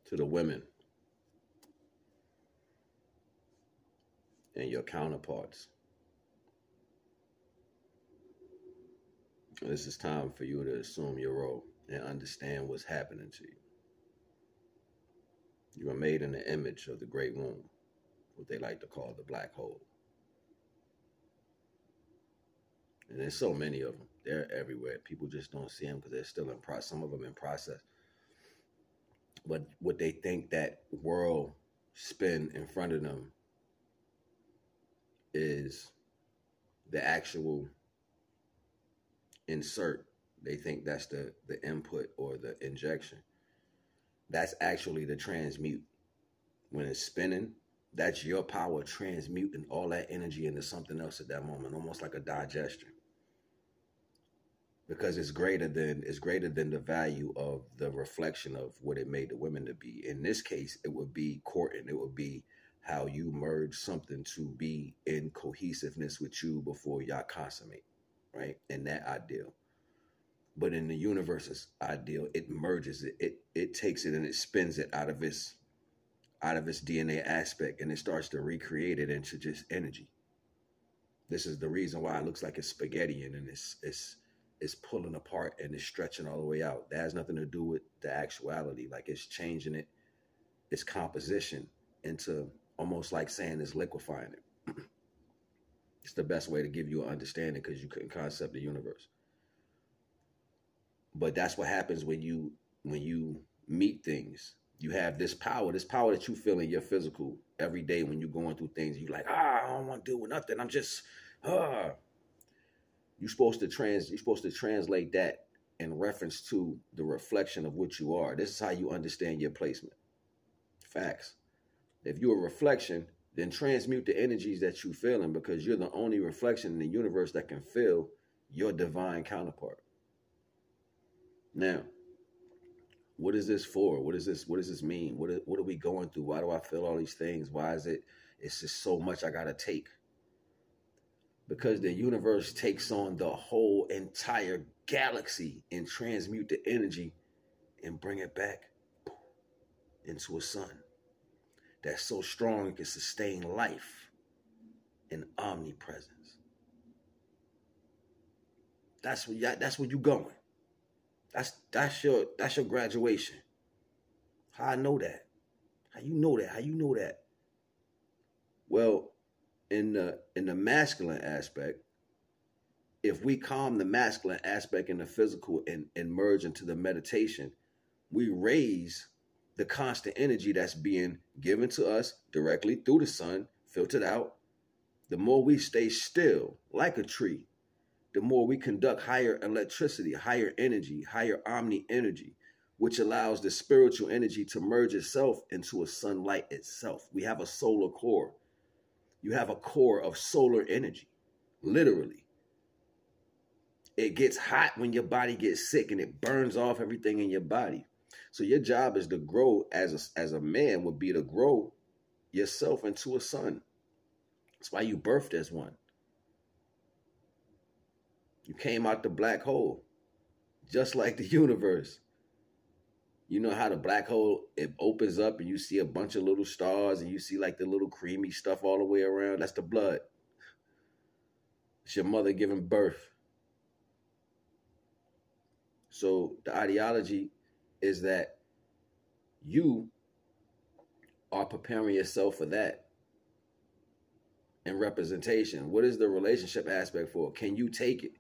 to the women and your counterparts. This is time for you to assume your role and understand what's happening to you. You are made in the image of the great womb, what they like to call the black hole. And there's so many of them. They're everywhere. People just don't see them because they're still in process. Some of them in process. But what they think that world spin in front of them is the actual insert. They think that's the input or the injection. That's actually the transmute. When it's spinning, that's your power transmuting all that energy into something else at that moment, almost like a digestion. Because it's greater than the value of the reflection of what it made the women to be. In this case, it would be courting. It would be how you merge something to be in cohesiveness with you before y'all consummate, right? In that ideal. But in the universe's ideal, it merges it. It takes it and it spins it out of its DNA aspect, and it starts to recreate it into just energy. This is the reason why it looks like it's spaghetti and it's pulling apart and it's stretching all the way out. That has nothing to do with the actuality. Like, it's changing its composition into almost like saying it's liquefying it. It's the best way to give you an understanding because you couldn't concept the universe. But that's what happens when you meet things. You have this power that you feel in your physical every day when you're going through things. You're like, I don't want to deal with nothing. I'm just, You're supposed to translate that in reference to the reflection of what you are. This is how you understand your placement. Facts. If you're a reflection, then transmute the energies that you're feeling, because you're the only reflection in the universe that can feel your divine counterpart. Now, what is this for? What does this mean? What are we going through? Why do I feel all these things? Why is it's just so much I gotta take? Because the universe takes on the whole entire galaxy and transmute the energy and bring it back into a sun that's so strong it can sustain life in omnipresence. That's where you going. That's your graduation. How I know that? How you know that? How you know that? Well, in the masculine aspect, if we calm the masculine aspect in the physical and merge into the meditation, we raise the constant energy that's being given to us directly through the sun, filtered out. The more we stay still like a tree, the more we conduct higher electricity, higher energy, higher omni energy, which allows the spiritual energy to merge itself into a sunlight itself. We have a solar core. You have a core of solar energy, literally. It gets hot when your body gets sick and it burns off everything in your body. So your job is to grow as a man would be to grow yourself into a sun. That's why you birthed as one. You came out the black hole, just like the universe. You know how the black hole, it opens up and you see a bunch of little stars and you see like the little creamy stuff all the way around? That's the blood. It's your mother giving birth. So the ideology is that you are preparing yourself for that in representation. What is the relationship aspect for? Can you take it?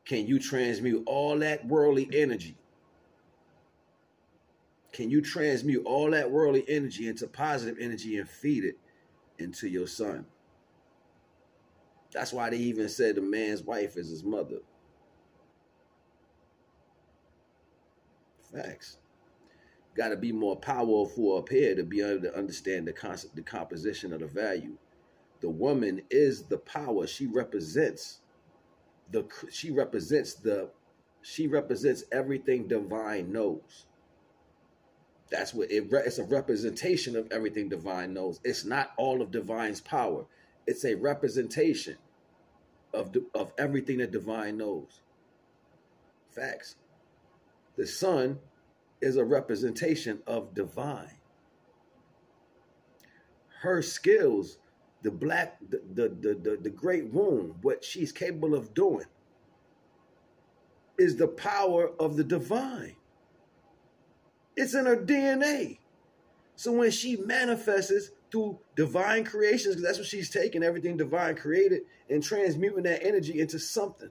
Can you transmute all that worldly energy? Can you transmute all that worldly energy into positive energy and feed it into your son? That's why they even said the man's wife is his mother. Facts. Got to be more powerful up here to be able to understand the composition of the value. The woman is the power. She represents everything divine knows. That's what it's a representation of everything divine knows. It's not all of divine's power. It's a representation of everything that divine knows. Facts. The sun is a representation of divine. Her skills, the great womb, what she's capable of doing, is the power of the divine. It's in her DNA. So when she manifests through divine creations, because that's what she's taking, everything divine created, and transmuting that energy into something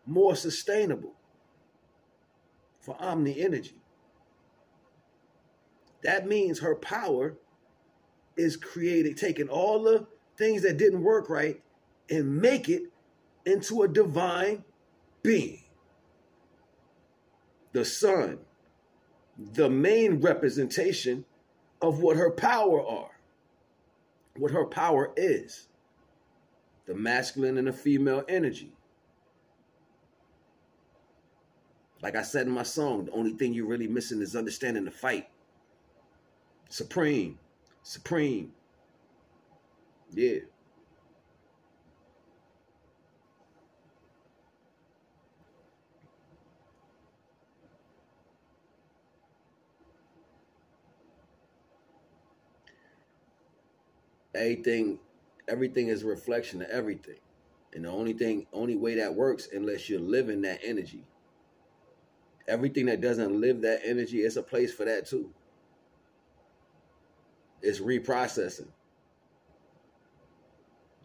more sustainable for omni energy. That means her power is created, taking all the things that didn't work right and make it into a divine being. The sun, the main representation of what her power are, what her power is. The masculine and the female energy. Like I said in my song, the only thing you're really missing is understanding the fight. Supreme. Supreme. Yeah. Everything is a reflection of everything. And the only way that works, unless you're living that energy. Everything that doesn't live that energy, it's a place for that too. It's reprocessing.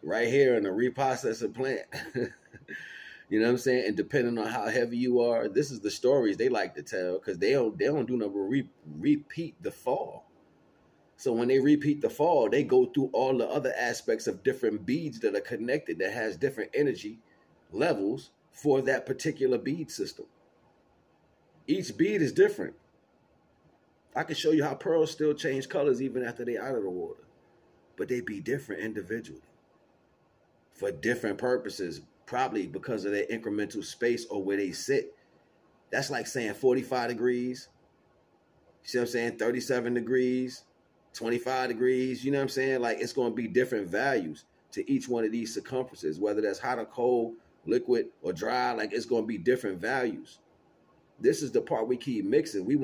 Right here in the reprocessing plant. You know what I'm saying? And depending on how heavy you are, this is the stories they like to tell, because they don't do nothing but repeat the fall. So when they repeat the fall, they go through all the other aspects of different beads that are connected, that has different energy levels for that particular bead system. Each bead is different. I can show you how pearls still change colors even after they're out of the water. But they be different individually for different purposes, probably because of their incremental space or where they sit. That's like saying 45 degrees. You see what I'm saying? 37 degrees, 25 degrees. You know what I'm saying? Like, it's going to be different values to each one of these circumferences, whether that's hot or cold, liquid or dry. Like, it's going to be different values. This is the part we keep mixing. We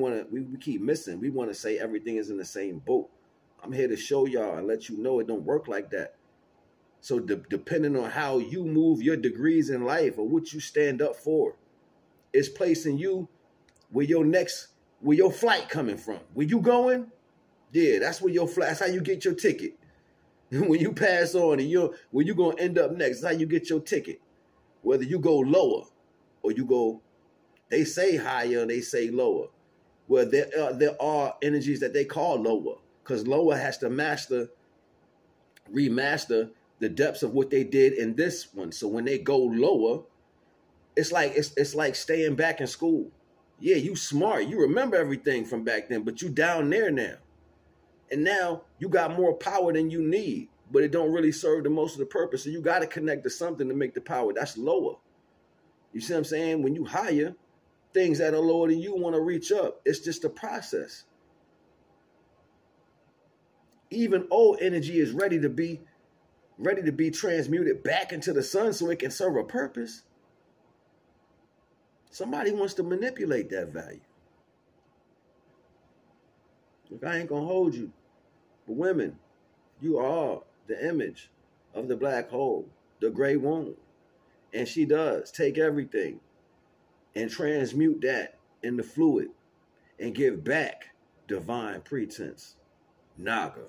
keep missing. We want to say everything is in the same boat. I'm here to show y'all and let you know it don't work like that. So depending on how you move your degrees in life or what you stand up for, it's placing you where your flight coming from. Where you going? Yeah, that's where your flight. That's how you get your ticket. When you pass on and where you gonna end up next, that's how you get your ticket. Whether you go lower or you go. They say higher, they say lower. Well, there are energies that they call lower, because lower has to remaster the depths of what they did in this one. So when they go lower, it's like staying back in school. Yeah, you smart, you remember everything from back then, but you down there now. And now you got more power than you need, but it don't really serve the most of the purpose. So you got to connect to something to make the power. That's lower. You see what I'm saying? When you higher, things that are lower than you want to reach up. It's just a process. Even old energy is ready to be transmuted back into the sun so it can serve a purpose. Somebody wants to manipulate that value. Look, I ain't gonna hold you. But women, you are the image of the black hole, the gray womb. And she does take everything and transmute that in the fluid and give back divine pretense. NAGA.